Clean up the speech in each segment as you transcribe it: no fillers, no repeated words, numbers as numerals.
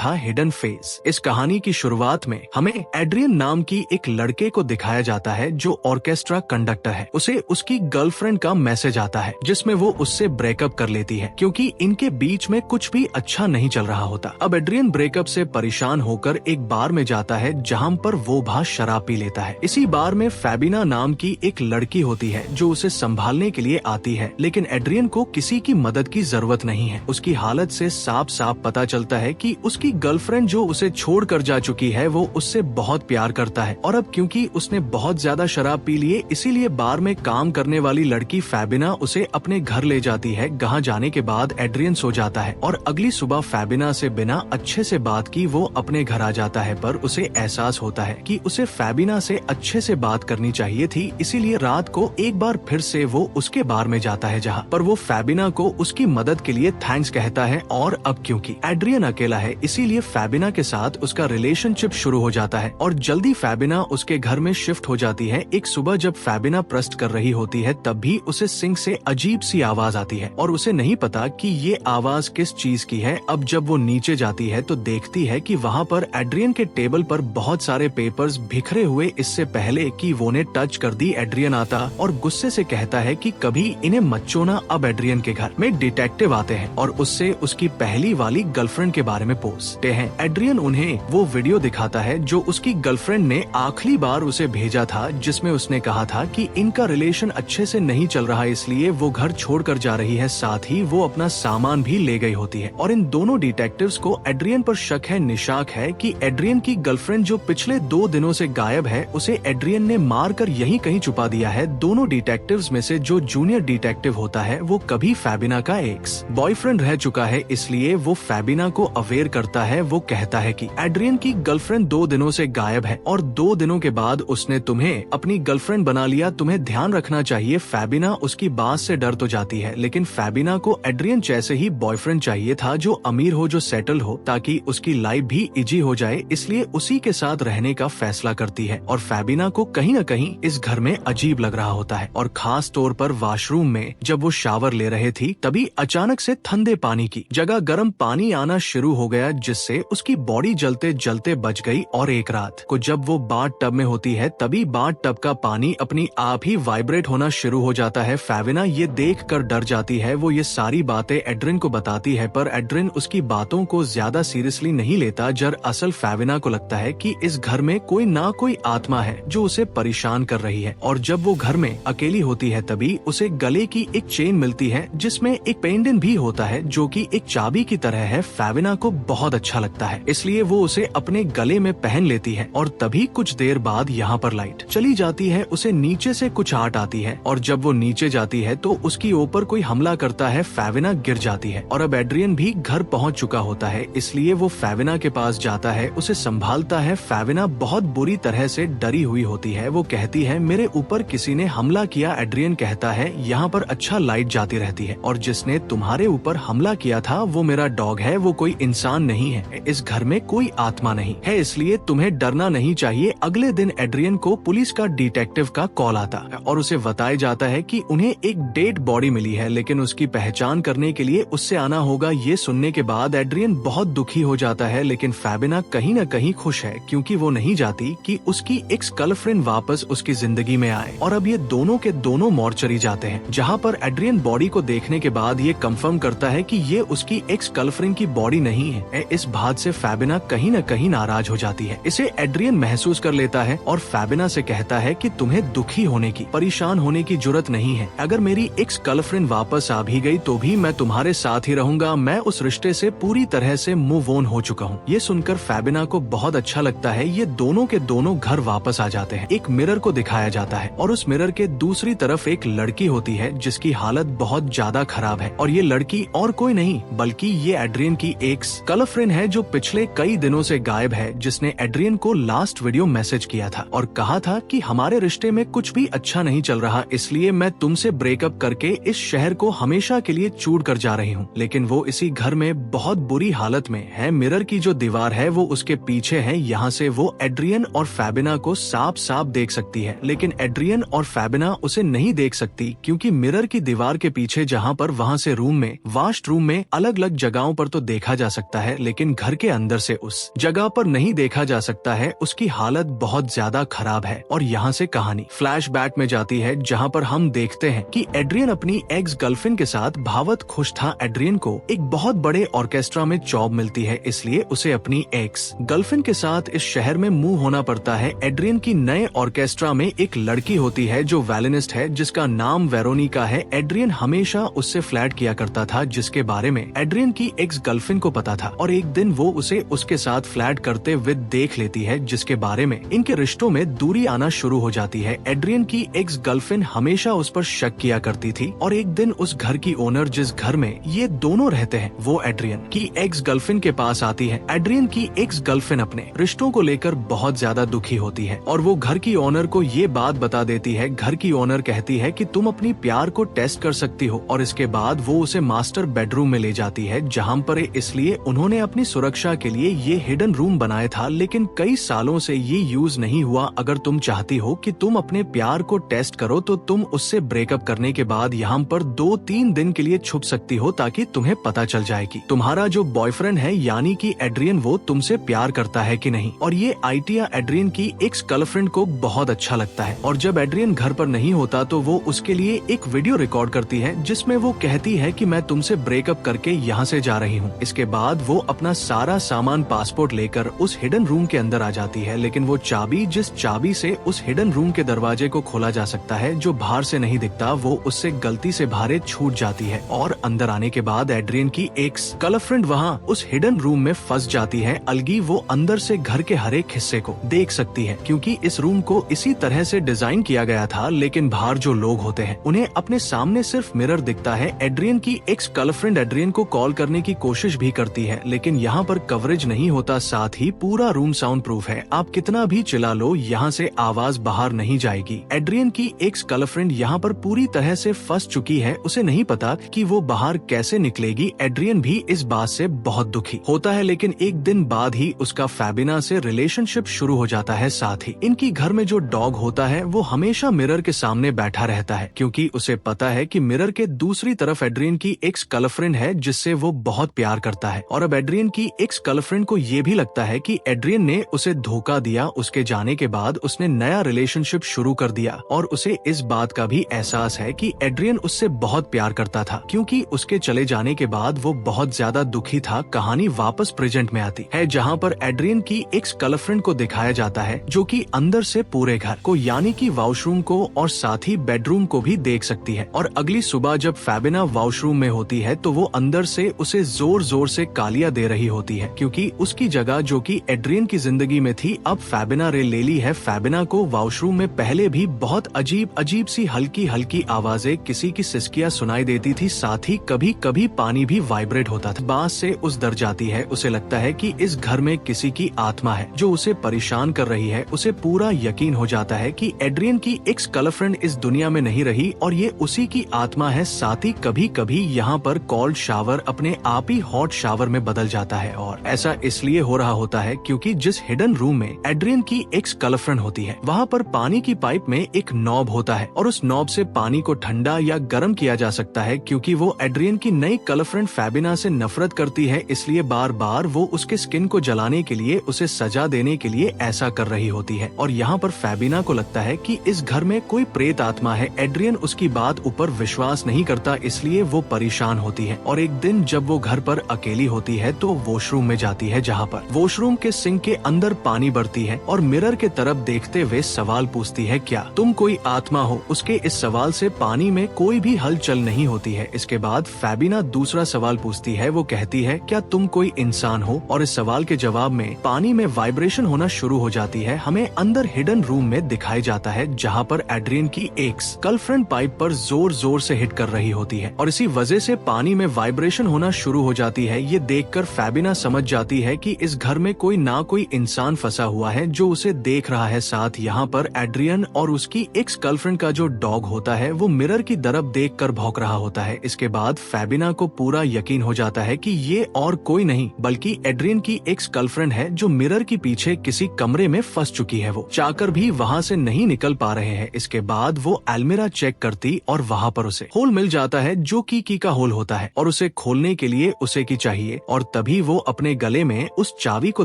था hidden face. इस कहानी की शुरुआत में हमें एड्रियन नाम की एक लड़के को दिखाया जाता है जो ऑर्केस्ट्रा कंडक्टर है। उसे उसकी गर्लफ्रेंड का मैसेज आता है जिसमें वो उससे ब्रेकअप कर लेती है क्योंकि इनके बीच में कुछ भी अच्छा नहीं चल रहा होता। अब एड्रियन ब्रेकअप से परेशान होकर एक बार में जाता है जहाँ पर वो भाग शराब पी लेता है। इसी बार में फैबिना नाम की एक लड़की होती है जो उसे संभालने के लिए आती है, लेकिन एड्रियन को किसी की मदद की जरूरत नहीं है। उसकी हालत से साफ साफ पता चलता है कि उसकी गर्लफ्रेंड जो उसे छोड़कर जा चुकी है वो उससे बहुत प्यार करता है, और अब क्योंकि उसने बहुत ज्यादा शराब पी ली है इसीलिए बार में काम करने वाली लड़की फैबिना उसे अपने घर ले जाती है। जहाँ जाने के बाद एड्रियन सो जाता है और अगली सुबह फैबिना से बिना अच्छे से बात की वो अपने घर आ जाता है, पर उसे एहसास होता है कि उसे फैबिना से अच्छे से बात करनी चाहिए थी, इसीलिए रात को एक बार फिर से वो उसके बार में जाता है जहाँ पर वो फैबिना को उसकी मदद के लिए थैंक्स कहता है। और अब क्योंकि एड्रियन अकेला है इसीलिए फैबिना के साथ उसका रिलेशनशिप शुरू हो जाता है और जल्दी फैबिना उसके घर में शिफ्ट हो जाती है। एक सुबह जब फैबिना प्रस्ट कर रही होती है तब भी उसे सिंक से अजीब सी आवाज आती है और उसे नहीं पता कि ये आवाज किस चीज की है। अब जब वो नीचे जाती है तो देखती है कि वहाँ पर एड्रियन के टेबल पर बहुत सारे पेपर्स बिखरे हुए। इससे पहले कि वो ने टच कर दी एड्रियन आता और गुस्से से कहता है कि कभी इन्हें मत छूना। अब एड्रियन के घर में डिटेक्टिव आते हैं और उससे उसकी पहली वाली गर्लफ्रेंड के बारे में पूछते हैं। एड्रियन उन्हें वो वीडियो दिखाता है जो उसकी गर्लफ्रेंड ने आखिरी बार उसे भेजा था, जिसमें उसने कहा था कि इनका रिलेशन अच्छे से नहीं चल रहा इसलिए वो घर छोड़कर जा रही है, साथ ही वो अपना सामान भी ले गई होती है। और इन दोनों डिटेक्टिव्स को एड्रियन पर शक है, निशाक है कि एड्रियन की गर्लफ्रेंड जो पिछले 2 दिनों से गायब है उसे एड्रियन ने मार कर यहीं कहीं छुपा दिया है। दोनों डिटेक्टिव्स में से जो जूनियर डिटेक्टिव होता है वो कभी फैबिना का एक्स बॉयफ्रेंड रह चुका है, इसलिए वो फैबिना को अवेयर करता है। वो कहता है कि एड्रियन की गर्लफ्रेंड 2 दिनों से गायब है और 2 दिनों के बाद उसने तुम्हें अपनी गर्लफ्रेंड बना लिया, तुम्हें ध्यान रखना चाहिए। फैबिना उसकी बात से डर तो जाती है, लेकिन फैबिना को एड्रियन जैसे ही बॉयफ्रेंड चाहिए था जो अमीर हो, जो सेटल हो, ताकि उसकी लाइफ भी इजी हो जाए, इसलिए उसी के साथ रहने का फैसला करती है। और फैबिना को कहीं न कहीं इस घर में अजीब लग रहा होता है और खास तौर पर वॉशरूम में जब वो शावर ले रहे थी तभी अचानक से ठंडे पानी की जगह गर्म पानी आना शुरू हो गया, जिससे उसकी बॉडी जलते जलते बच गई। और एक रात को जब वो बाथ टब में होती है तभी बाथ टब का पानी अपनी आप ही वाइब्रेट होना शुरू हो जाता है। फैबिना ये देख कर डर जाती है। वो ये सारी बातें एड्रियन को बताती है, पर एड्रियन उसकी बातों को ज्यादा सीरियसली नहीं लेता। दरअसल फैबिना को लगता है कि इस घर में कोई ना कोई आत्मा है जो उसे परेशान कर रही है। और जब वो घर में अकेली होती है तभी उसे गले की एक चेन मिलती है जिसमें एक पेंडेंट भी होता है जो कि एक चाबी की तरह है। फैबिना को बहुत अच्छा लगता है इसलिए वो उसे अपने गले में पहन लेती है। और तभी कुछ देर बाद यहाँ पर लाइट चली जाती है, उसे नीचे से कुछ आर्ट आती है और जब वो नीचे जाती है तो उसके ऊपर कोई हमला करता है। फैबिना गिर जाती है और अब एड्रियन भी घर पहुँच चुका होता है, इसलिए वो फैबिना के पास जाता है, उसे संभालता है। फैबिना बहुत बुरी तरह से डरी हुई होती है। वो कहती है मेरे ऊपर किसी ने हमला किया। एड्रियन कहता है यहाँ पर अच्छा लाइट जाती रहती है और जिसने तुम्हारे ऊपर हमला किया था वो मेरा डॉग है, वो कोई इंसान नहीं है, इस घर में कोई आत्मा नहीं है, इसलिए तुम्हें डरना नहीं चाहिए। अगले दिन एड्रियन को पुलिस का डिटेक्टिव का कॉल आता है और उसे बताया जाता है कि उन्हें एक डेड बॉडी मिली है, लेकिन उसकी पहचान करने के लिए उससे आना होगा। ये सुनने के बाद एड्रियन बहुत दुखी हो जाता है, लेकिन फैबिना कहीं न कहीं खुश है क्योंकि वो नहीं चाहती कि उसकी एक्स गर्लफ्रेंड वापस उसकी जिंदगी में आए। और अब ये दोनों के दोनों मॉर्चरी जाते हैं जहाँ पर एड्रियन बॉडी को देखने के बाद ये कंफर्म करता है कि ये उसकी एक्स गर्लफ्रेंड की बॉडी नहीं है। इस बात से फैबिना कहीं न कहीं नाराज हो जाती है। इसे एड्रियन महसूस कर लेता है और फैबिना से कहता है कि तुम्हें दुखी होने की, परेशान होने की जरूरत नहीं है। अगर मेरी एक्स गर्लफ्रेंड वापस आ भी गई तो भी मैं तुम्हारे साथ ही रहूंगा। मैं उस रिश्ते से पूरी तरह से मूव ऑन हो चुका हूँ। ये सुनकर फैबिना को बहुत अच्छा लगता है। ये दोनों के दोनों घर वापस आ जाते हैं। एक मिरर को दिखाया जाता है और उस मिरर के दूसरी तरफ एक लड़की होती है जिसकी हालत बहुत ज्यादा खराब है और ये लड़की और कोई नहीं बल्कि ये एड्रियन की एक्स गर्लफ्रेंड है जो पिछले कई दिनों से गायब है, जिसने एड्रियन को लास्ट वीडियो मैसेज किया था और कहा था कि हमारे रिश्ते में कुछ भी अच्छा नहीं चल रहा, इसलिए मैं तुमसे ब्रेकअप करके इस शहर को हमेशा के लिए छोड़ कर जा रही हूँ। लेकिन वो इसी घर में बहुत बुरी हालत में है। मिरर की जो दीवार है वो उसके पीछे है। यहाँ से वो एड्रियन और फैबिना को साफ साफ देख सकती है, लेकिन एड्रियन और फैबिना उसे नहीं देख सकती क्योंकि मिरर की दीवार के पीछे जहाँ पर वहाँ से रूम में, वाशरूम में, अलग अलग जगहों पर तो देखा जा सकता है, लेकिन घर के अंदर से उस जगह पर नहीं देखा जा सकता है। उसकी हालत बहुत ज्यादा खराब है और यहाँ से कहानी फ्लैशबैक में जाती है, जहाँ पर हम देखते हैं कि एड्रियन अपनी एक्स गर्लफ्रेंड के साथ भावत खुश था। एड्रियन को एक बहुत बड़े ऑर्केस्ट्रा में जॉब मिलती है, इसलिए उसे अपनी एक्स गर्लफ्रेंड के साथ इस शहर में मूव होना पड़ता है। एड्रियन की नए ऑर्केस्ट्रा में एक लड़की होती है जो वैलिनिस्ट है, जिसका नाम वेरोनिका है। एड्रियन हमेशा उससे फ्लर्ट किया करता था, जिसके बारे में एड्रियन की एक्स गर्लफ्रेंड को पता था और एक दिन वो उसे उसके साथ फ्लर्ट करते हुए देख लेती है, जिसके बारे में इनके रिश्तों में दूरी आना शुरू हो जाती है। एड्रियन की एक्स गर्लफ्रेंड हमेशा उस पर शक किया करती थी और एक दिन उस घर की ओनर जिस घर में ये दोनों रहते हैं वो एड्रियन की एक्स गर्लफ्रेंड के पास आती है। एड्रियन की एक्स गर्लफ्रेंड अपने रिश्तों को लेकर बहुत ज्यादा दुखी होती है और वो घर की ओनर को ये बात बता देती है। घर की ओनर कहती है कि तुम अपनी प्यार को टेस्ट कर सकती हो और इसके बाद वो उसे मास्टर बेडरूम में ले जाती है, जहाँ पर इसलिए उन्होंने अपनी सुरक्षा के लिए ये हिडन रूम बनाया था, लेकिन कई सालों से ये यूज नहीं हुआ। अगर तुम चाहती हो कि तुम अपने प्यार को टेस्ट करो तो तुम उससे ब्रेकअप करने के बाद यहाँ पर 2-3 दिन के लिए छुप सकती हो, ताकि तुम्हें पता चल जाए कि तुम्हारा जो बॉयफ्रेंड है यानी कि एड्रियन वो तुमसे प्यार करता है कि नहीं। और ये आइडिया एड्रियन की एक्स गर्लफ्रेंड को बहुत अच्छा लगता है और जब एड्रियन घर पर नहीं होता तो वो उसके लिए एक वीडियो रिकॉर्ड करती है, जिसमें वो कहती है कि मैं तुमसे ब्रेकअप करके यहाँ से जा रही हूँ। इसके बाद वो अपना सारा सामान पासपोर्ट लेकर उस हिडन रूम के अंदर आ जाती है, लेकिन वो चाबी जिस चाबी से उस हिडन रूम के दरवाजे को खोला जा सकता है, जो बाहर से नहीं दिखता, वो उससे गलती से बाहर छूट जाती है और अंदर आने के बाद एड्रियन की एक्स गर्लफ्रेंड वहाँ उस हिडन रूम में फंस जाती है। अलगी वो अंदर से घर के हर एक हिस्से को देख सकती है, क्योंकि इस रूम को इसी तरह से डिजाइन किया गया था, लेकिन बाहर जो लोग होते हैं उन्हें अपने सामने सिर्फ मिरर दिखता है। एड्रियन की एक्स गर्लफ्रेंड एड्रियन को कॉल करने की कोशिश भी करती है, लेकिन यहाँ पर कवरेज नहीं होता। साथ ही पूरा रूम साउंड प्रूफ है, आप कितना भी चिल्ला लो यहाँ से आवाज बाहर नहीं जाएगी। एड्रियन की एक्स गर्लफ्रेंड यहाँ पर पूरी तरह से फंस चुकी है, उसे नहीं पता कि वो बाहर कैसे निकलेगी। एड्रियन भी इस बात से बहुत दुखी होता है, लेकिन एक दिन बाद ही उसका फैबिना से रिलेशनशिप शुरू हो जाता है। साथ ही इनकी घर में जो डॉग होता है वो हमेशा मिरर के सामने बैठा रहता है, क्योंकि उसे पता है कि मिरर के दूसरी तरफ एड्रियन की एक्स गर्लफ्रेंड है, जिससे वो बहुत प्यार करता है। और अब एड्रियन की एक्स गर्लफ्रेंड को ये भी लगता है कि एड्रियन ने उसे धोखा दिया। उसके जाने के बाद उसने नया रिलेशनशिप शुरू कर दिया और उसे इस बात का भी एहसास है कि एड्रियन उससे बहुत प्यार करता था, क्योंकि उसके चले जाने के बाद वो बहुत ज्यादा दुखी था। कहानी वापस प्रेजेंट में आती है, जहाँ पर एड्रियन की एक्स गर्लफ्रेंड को दिखाया जाता है, जो कि अंदर से पूरे घर को यानी कि वॉशरूम को और साथ ही बेडरूम को भी देख सकती है। और अगली सुबह जब फैबिना वॉशरूम में होती है तो वो अंदर से उसे जोर जोर से गालियां दे रही होती है, क्योंकि उसकी जगह जो कि एड्रियन की जिंदगी में थी अब फैबिना ने ले ली है। फैबिना को वॉशरूम में पहले भी बहुत अजीब सी हल्की हल्की आवाजें, किसी की सिसकियां सुनाई देती थी, साथ ही कभी कभी पानी भी वाइब्रेट होता था। बांस से उस डर जाती है, उसे लगता है कि इस घर में किसी की आत्मा है जो उसे परेशान कर रही है। उसे पूरा यकीन हो जाता है कि एड्रियन की एक्स गर्लफ्रेंड इस दुनिया में नहीं रही और ये उसी की आत्मा है। साथ ही कभी कभी यहाँ पर कोल्ड शावर अपने आप ही हॉट शावर में बदल जाता है और ऐसा इसलिए हो रहा होता है क्योंकि जिस हिडन रूम में एड्रियन की एक्स गर्लफ्रेंड होती है वहाँ पर पानी की पाइप में एक नॉब होता है और उस नॉब से पानी को ठंडा या गर्म किया जा सकता है। क्योंकि वो एड्रियन की नई गर्लफ्रेंड फैबिना से नफरत करती है, इसलिए बार बार वो उसके स्किन को जलाने के लिए, उसे सजा देने के लिए ऐसा कर रही होती है। और यहाँ पर फैबिना को लगता है कि इस घर में कोई प्रेत आत्मा है। एड्रियन उसकी बात ऊपर विश्वास नहीं करता, इसलिए वो परेशान होती है। और एक दिन जब वो घर पर अकेली होती है तो वॉशरूम में जाती है, जहाँ पर वॉशरूम के सिंक के अंदर पानी भरती है और मिरर के तरफ देखते हुए सवाल पूछती है, क्या तुम कोई आत्मा हो? उसके इस सवाल से पानी में कोई भी हलचल नहीं होती है। इसके बाद फैबिना दूसरा सवाल पूछती है, वो कहती है, क्या तुम कोई इंसान हो? और इस सवाल के जवाब में पानी में वाइब्रेशन होना शुरू हो जाती है। हमें अंदर हिडन रूम में दिखाई जाता है, जहाँ पर एड्रियन की एक्स गर्लफ्रेंड पाइप पर जोर जोर से हिट कर रही होती है और इसी वजह से पानी में वाइब्रेशन होना शुरू हो जाती है। ये देखकर फैबिना समझ जाती है कि इस घर में कोई ना कोई इंसान फंसा हुआ है जो उसे देख रहा है। साथ यहाँ पर एड्रियन और उसकी एक्स गर्लफ्रेंड का जो डॉग होता है वो मिरर की तरफ देखकर भौंक रहा होता है। इसके बाद फैबिना को पूरा यकीन हो जाता है कि ये और कोई नहीं बल्कि एड्रियन की एक्स गर्लफ्रेंड है, जो मिरर के पीछे किसी कमरे में फंस चुकी है। वो चाकर भी वहाँ से नहीं निकल पा रहे हैं। इसके बाद वो अलमीरा चेक करती और वहाँ पर उसे होल मिल जाता है, जो की का होल होता है और उसे खोलने के लिए उसे की चाहिए। और तभी वो अपने गले में उस चाबी को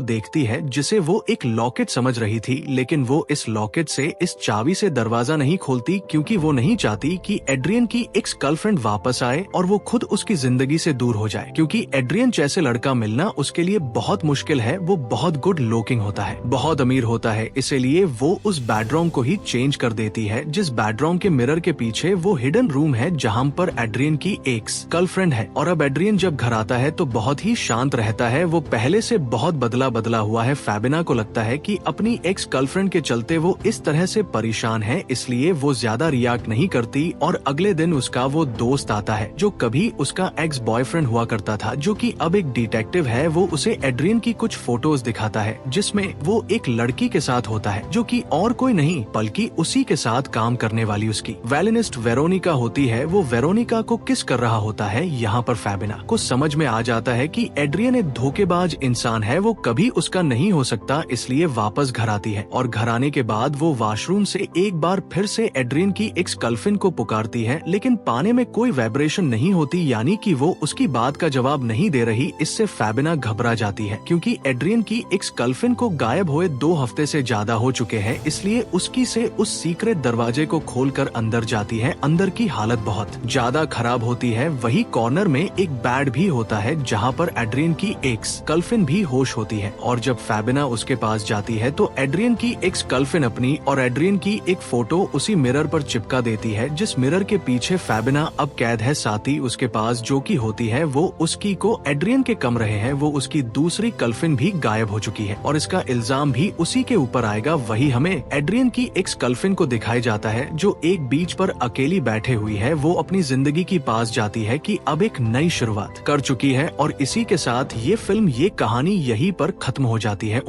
देखती है जिसे वो एक लॉकेट समझ रही थी, लेकिन वो इस लॉकेट से इस चाबी से दरवाजा नहीं खोलती क्योंकि वो नहीं चाहती कि एड्रियन की एक्स गर्लफ्रेंड वापस आए और वो खुद उसकी जिंदगी से दूर हो जाए, क्योंकि एड्रियन जैसे लड़का मिलना उसके लिए बहुत मुश्किल है। वो बहुत गुड लुकिंग होता है, बहुत अमीर होता है, इसीलिए वो उस बेडरूम को ही चेंज कर देती है जिस बेडरूम के मिरर के पीछे वो हिडन रूम है जहाँ पर एड्रियन की एक्स गर्लफ्रेंड है। और अब एड्रियन जब घर आता है तो बहुत ही शांत रहता है। वो पहले से बहुत बदला हुआ है। फैबिना को लगता है कि अपनी एक्स गर्लफ्रेंड के चलते वो इस तरह से परेशान है, इसलिए वो ज्यादा रिएक्ट नहीं करती। और अगले दिन उसका वो दोस्त आता है जो कभी उसका एक्स बॉयफ्रेंड हुआ करता था, जो कि अब एक डिटेक्टिव है। वो उसे एड्रियन की कुछ फोटोज दिखाता है जिसमें वो एक लड़की के साथ होता है जो कि और कोई नहीं बल्कि उसी के साथ काम करने वाली उसकी वैलिनिस्ट वेरोनिका होती है। वो वेरोनिका को किस कर रहा होता है। यहाँ पर फैबिना को समझ में आ जाता है कि एड्रियन एक धोखेबाज इंसान है, वो कभी उसका नहीं हो सकता, इसलिए वापस घर आती है। और घर आने के बाद वो वॉशरूम से एक बार फिर से एड्रियन की एक्स गर्लफ्रेंड को पुकारती है, लेकिन पाने में कोई वाइब्रेशन नहीं होती, यानी कि वो उसकी बात का जवाब नहीं दे रही। इससे फैबिना घबरा जाती है क्योंकि एड्रियन की एक्स गर्लफ्रेंड को गायब हुए 2 हफ्ते से ज्यादा हो चुके हैं, इसलिए उसकी से उस सीक्रेट दरवाजे को खोलकर अंदर जाती है। अंदर की हालत बहुत ज्यादा खराब होती है। वही कॉर्नर में एक बेड भी होता है जहाँ पर एड्रियन की एक्स गर्लफ्रेंड भी होश होती है। और जब फैबिना उसके पास जाती है तो एड्रियन की एक्स गर्लफ्रेंड अपनी और एड्रियन की एक फोटो उसी मिरर पर चिपका देती है, जिस मिरर के पीछे फैबिना अब कैद है। साथ ही उसके पास जो की होती है वो उसकी को एड्रियन के कम रहे हैं, वो उसकी दूसरी गर्लफ्रेंड भी गायब हो चुकी है और इसका इल्जाम भी उसी के ऊपर आएगा। वही हमें एड्रियन की एक्स गर्लफ्रेंड को दिखाया जाता है जो एक बीच पर अकेली बैठे हुई है। वो अपनी जिंदगी की पास जाती है कि अब एक नई शुरुआत कर चुकी है। और इसी के साथ ये फिल्म, ये कहानी यहीं पर खत्म हो जाती है।